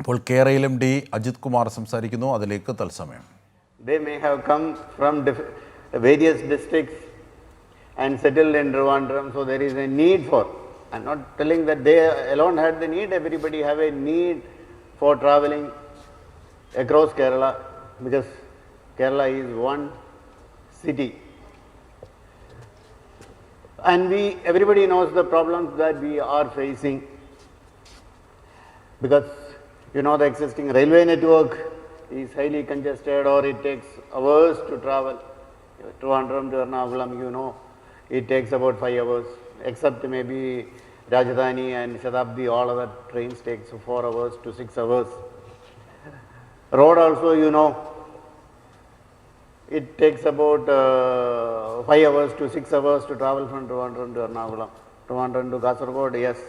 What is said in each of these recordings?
ഇപ്പോൾ കേരളയിലും ഡി അജിത് കുമാർ സംസാരിക്കുന്നു. അതിലേക്ക് തത്സമയം. They may have come from various districts and settled in Trivandrum, so there is a need for, I'm not telling that they alone had the need, everybody have a need for travelling across Kerala, because Kerala is one city. And everybody knows the problems that we are facing, because you know the existing railway network is highly congested, or it takes hours to travel. Trivandrum to Ernakulam, you know, it takes about 5 hours, except maybe Rajdhani and Shatabdi, all other trains takes 4 hours to 6 hours. Road also, you know, it takes about 5 hours to 6 hours to travel from Trivandrum to Ernakulam. Trivandrum to Kasaragod, yes,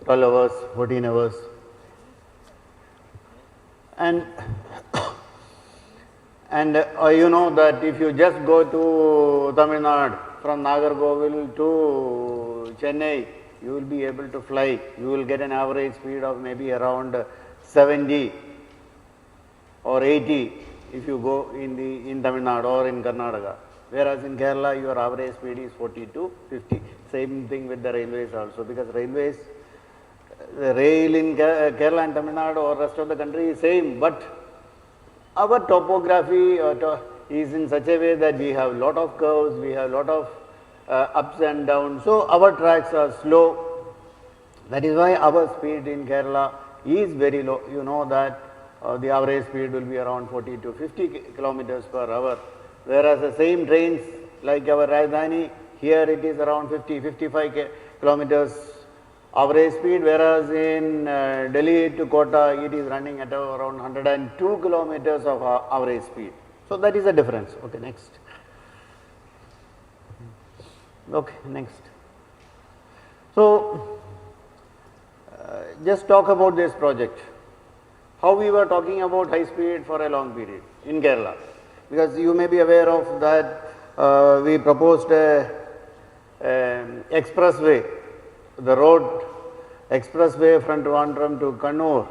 12 hours, 14 hours. And you know that if you just go to Tamil Nadu from Nagarkovil to Chennai, you will be able to fly. You will get an average speed of maybe around 70 or 80 if you go in Tamil Nadu or in Karnataka. Whereas in Kerala, your average speed is 40 to 50. Same thing with the railways also, because railways, the rail in Kerala and Tamil Nadu or rest of the country is same, but our topography is in such a way that we have lot of curves, we have lot of ups and downs, so our tracks are slow. That is why our speed in Kerala is very low. You know that the average speed will be around 40 to 50 kilometers per hour, whereas the same trains like our Rajdhani, here it is around 50-55 kilometers average speed, whereas in Delhi to Kota it is running at around 102 kilometers of average speed. So that is the difference. Okay, next. Okay, next. So just talk about this project. How we were talking about high speed for a long period in Kerala, because you may be aware of that we proposed a expressway, the road expressway from Trivandrum to Kannur,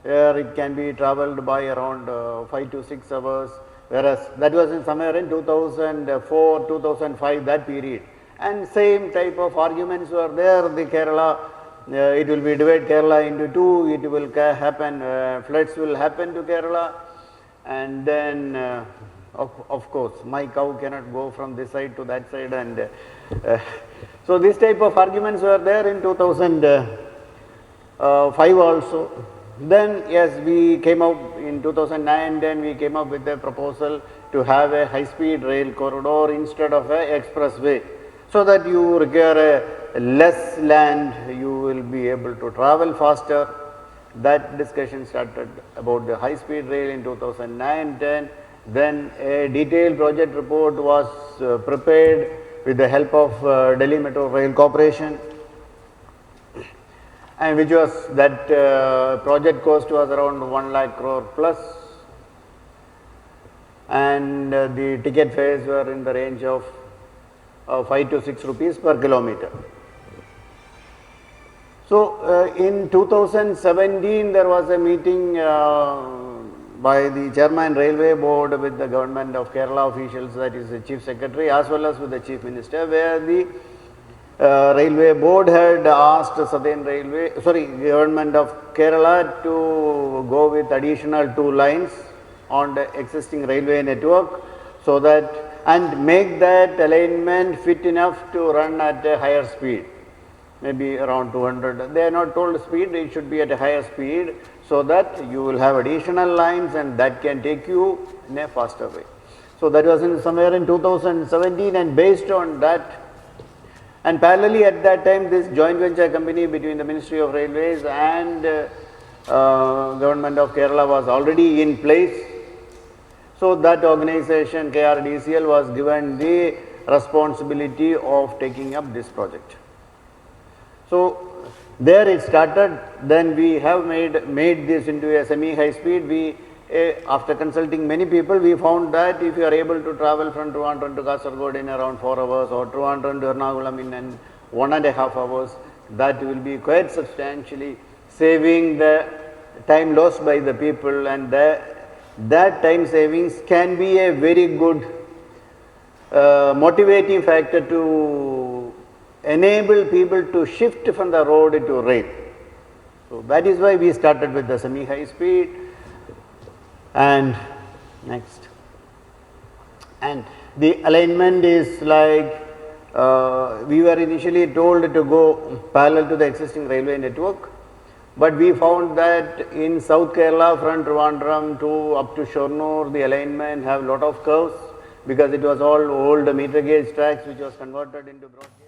where it can be travelled by around 5 to 6 hours, whereas that was in somewhere in 2004, 2005, that period. And same type of arguments were there. The Kerala, it will be divide Kerala into two, it will happen, floods will happen to Kerala, and then of course my cow cannot go from this side to that side, and so this type of arguments were there in 2005 also. Then yes, we came up in 2009, then we came up with a proposal to have a high speed rail corridor instead of an expressway, so that you require less land, you will be able to travel faster. That discussion started about the high speed rail in 2009-10. Then a detailed project report was prepared with the help of Delhi Metro Rail Corporation, and which was that project cost was around 1 lakh crore plus, and the ticket fares were in the range of 5 to 6 rupees per kilometer. So in 2017 there was a meeting by the Chairman Railway Board with the Government of Kerala officials, that is the Chief Secretary, as well as with the Chief Minister, where the Railway Board had asked Government of Kerala to go with additional 2 lines on the existing railway network, so that, and make that alignment fit enough to run at a higher speed, maybe around 200. They are not told speed, it should be at a higher speed, so that you will have additional lines and that can take you in a faster way. So that was somewhere in 2017, and based on that, and parallelly at that time, this joint venture company between the Ministry of Railways and Government of Kerala was already in place. So that organization, KRDCL, was given the responsibility of taking up this project. So there it started. Then we have made this into a semi-high speed. After consulting many people, we found that if you are able to travel from Trivandrum to Kasaragod in around 4 hours, or Trivandrum to Ernakulam in 1.5 hours, that will be quite substantially saving the time lost by the people, and that time savings can be a very good motivating factor to enable people to shift from the road to rail. So that is why we started with the semi-high speed. And next, and the alignment is like we were initially told to go parallel to the existing railway network, but we found that in South Kerala from Trivandrum to up to Shornur, the alignment have lot of curves because it was all old meter gauge tracks which was converted into broad gauge.